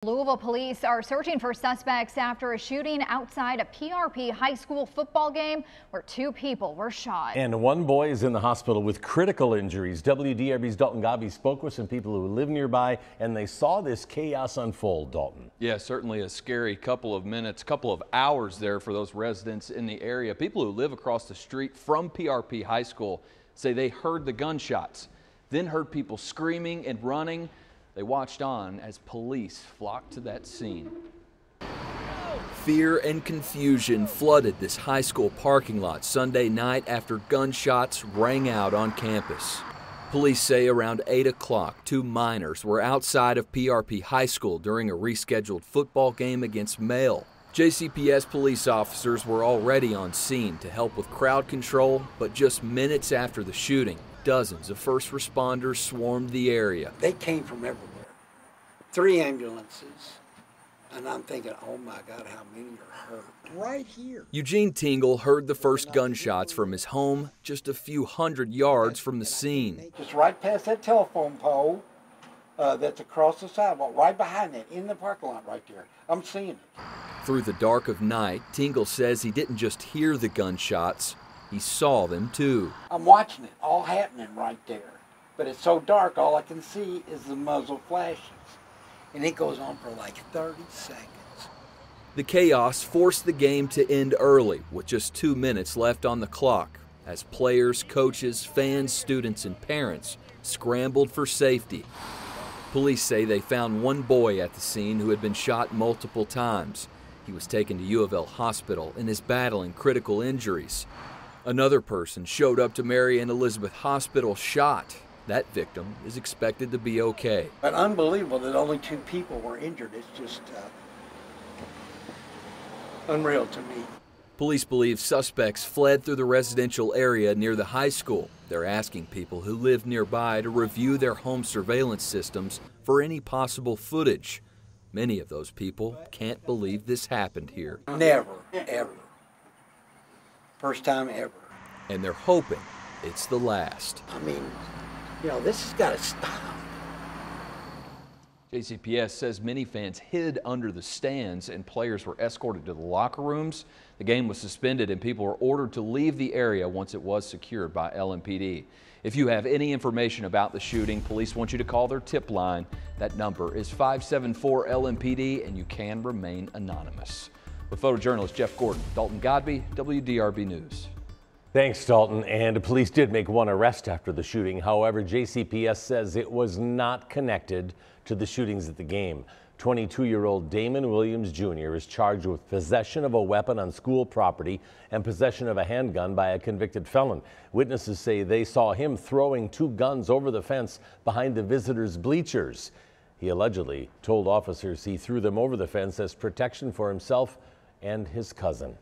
Louisville police are searching for suspects after a shooting outside a PRP high school football game where 2 people were shot. And 1 boy is in the hospital with critical injuries. WDRB's Dalton Godby spoke with some people who live nearby, and they saw this chaos unfold. Dalton. Yeah, certainly a scary couple of minutes, couple of hours there for those residents in the area. People who live across the street from PRP high school say they heard the gunshots, then heard people screaming and running. They watched on as police flocked to that scene. Fear and confusion flooded this high school parking lot Sunday night after gunshots rang out on campus. Police say around 8 o'clock, 2 minors were outside of PRP High School during a rescheduled football game against Male. JCPS police officers were already on scene to help with crowd control, but just minutes after the shooting, dozens of first responders swarmed the area. They came from everywhere. 3 ambulances. And I'm thinking, oh my God, how many are hurt? Right here. Eugene Tingle heard the first gunshots from his home just a few hundred yards from the scene. Just right past that telephone pole that's across the sidewalk, right behind that, in the parking lot right there. I'm seeing it. Through the dark of night, Tingle says he didn't just hear the gunshots, he saw them too. I'm watching it all happening right there. But it's so dark, all I can see is the muzzle flashes. And it goes on for like 30 seconds. The chaos forced the game to end early with just 2 minutes left on the clock as players, coaches, fans, students, and parents scrambled for safety. Police say they found 1 boy at the scene who had been shot multiple times. He was taken to U of L Hospital and is battling critical injuries. Another person showed up to Mary and Elizabeth Hospital shot. That victim is expected to be okay. But unbelievable that only 2 people were injured. It's just unreal to me. Police believe suspects fled through the residential area near the high school. They're asking people who live nearby to review their home surveillance systems for any possible footage. Many of those people can't believe this happened here. Never, ever. First time ever. And they're hoping it's the last. I mean, you know, this has got to stop. JCPS says many fans hid under the stands and players were escorted to the locker rooms. The game was suspended and people were ordered to leave the area once it was secured by LMPD. If you have any information about the shooting, police want you to call their tip line. That number is 574-LMPD and you can remain anonymous. With photojournalist Jeff Gordon, Dalton Godby, WDRB News. Thanks, Dalton. And police did make 1 arrest after the shooting. However, JCPS says it was not connected to the shootings at the game. 22-year-old Damon Williams Jr. is charged with possession of a weapon on school property and possession of a handgun by a convicted felon. Witnesses say they saw him throwing 2 guns over the fence behind the visitors' bleachers. He allegedly told officers he threw them over the fence as protection for himself and his cousin.